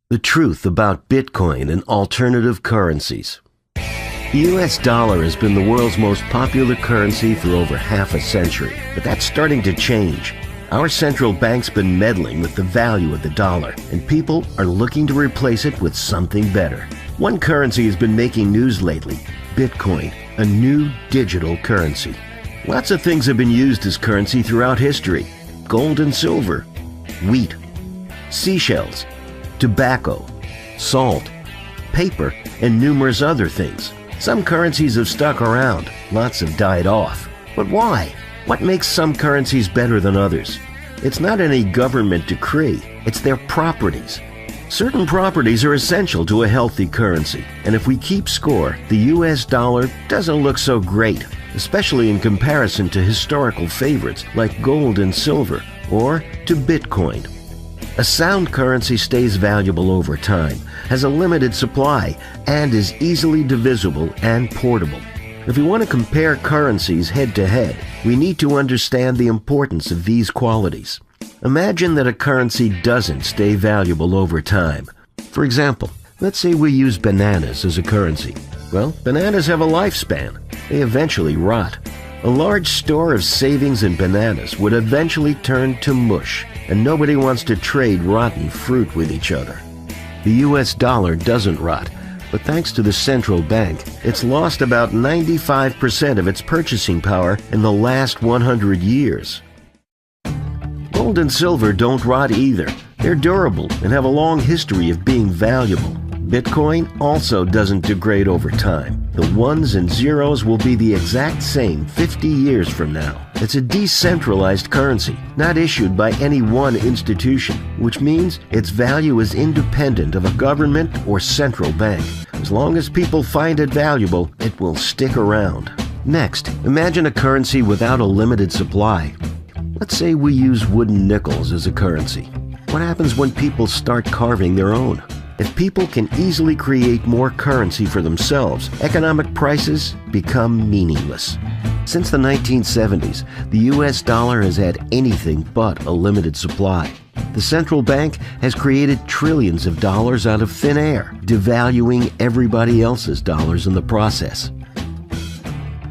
The truth about Bitcoin and alternative currencies. The US dollar has been the world's most popular currency for over half a century, but that's starting to change. Our central bank's been meddling with the value of the dollar, and people are looking to replace it with something better. One currency has been making news lately: Bitcoin, a new digital currency. Lots of things have been used as currency throughout history: gold and silver, wheat, seashells, tobacco, salt, paper, and numerous other things. Some currencies have stuck around, lots have died off. But why? What makes some currencies better than others? It's not any government decree, it's their properties. Certain properties are essential to a healthy currency, and if we keep score, the US dollar doesn't look so great, especially in comparison to historical favorites like gold and silver, or to Bitcoin. A sound currency stays valuable over time, has a limited supply, and is easily divisible and portable. If we want to compare currencies head-to-head, we need to understand the importance of these qualities. Imagine that a currency doesn't stay valuable over time. For example, let's say we use bananas as a currency. Well, bananas have a lifespan. They eventually rot. A large store of savings in bananas would eventually turn to mush, and nobody wants to trade rotten fruit with each other. The US dollar doesn't rot, but thanks to the central bank, it's lost about 95% of its purchasing power in the last 100 years. Gold and silver don't rot either. They're durable and have a long history of being valuable. Bitcoin also doesn't degrade over time. The ones and zeros will be the exact same 50 years from now. It's a decentralized currency, not issued by any one institution, which means its value is independent of a government or central bank. As long as people find it valuable, it will stick around. Next, imagine a currency without a limited supply. Let's say we use wooden nickels as a currency. What happens when people start carving their own? If people can easily create more currency for themselves, economic prices become meaningless. Since the 1970s, the US dollar has had anything but a limited supply. The central bank has created trillions of dollars out of thin air, devaluing everybody else's dollars in the process.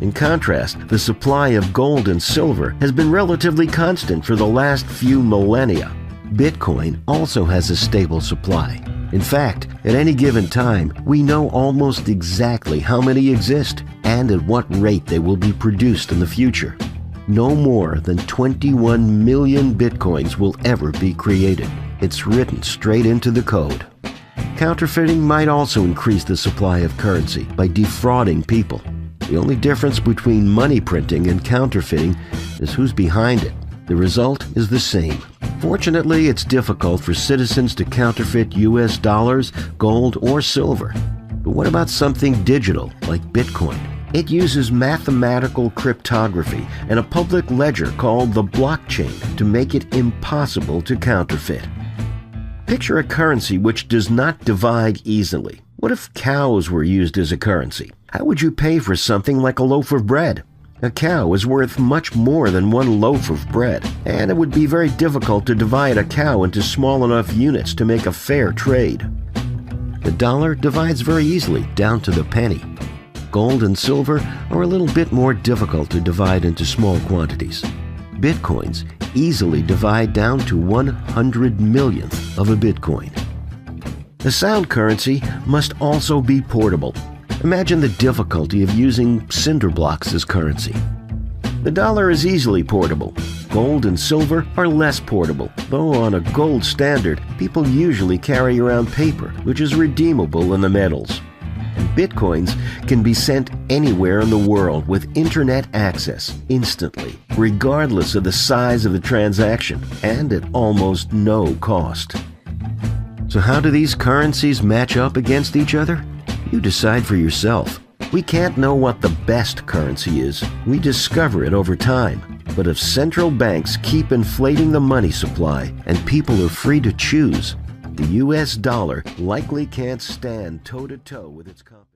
In contrast, the supply of gold and silver has been relatively constant for the last few millennia. Bitcoin also has a stable supply. In fact, at any given time, we know almost exactly how many exist and at what rate they will be produced in the future. No more than 21 million Bitcoins will ever be created. It's written straight into the code. Counterfeiting might also increase the supply of currency by defrauding people. The only difference between money printing and counterfeiting is who's behind it. The result is the same. Fortunately, it's difficult for citizens to counterfeit US dollars, gold, or silver. But what about something digital like Bitcoin? It uses mathematical cryptography and a public ledger called the blockchain to make it impossible to counterfeit. Picture a currency which does not divide easily. What if cows were used as a currency? How would you pay for something like a loaf of bread? A cow is worth much more than one loaf of bread, and it would be very difficult to divide a cow into small enough units to make a fair trade. The dollar divides very easily, down to the penny. Gold and silver are a little bit more difficult to divide into small quantities. Bitcoins easily divide down to 100 millionth of a Bitcoin. A sound currency must also be portable. Imagine the difficulty of using cinder blocks as currency. The dollar is easily portable. Gold and silver are less portable, though on a gold standard, people usually carry around paper, which is redeemable in the metals. And Bitcoins can be sent anywhere in the world with internet access instantly, regardless of the size of the transaction, and at almost no cost. So how do these currencies match up against each other? You decide for yourself. We can't know what the best currency is. We discover it over time. But if central banks keep inflating the money supply and people are free to choose, the US dollar likely can't stand toe-to-toe with its competition.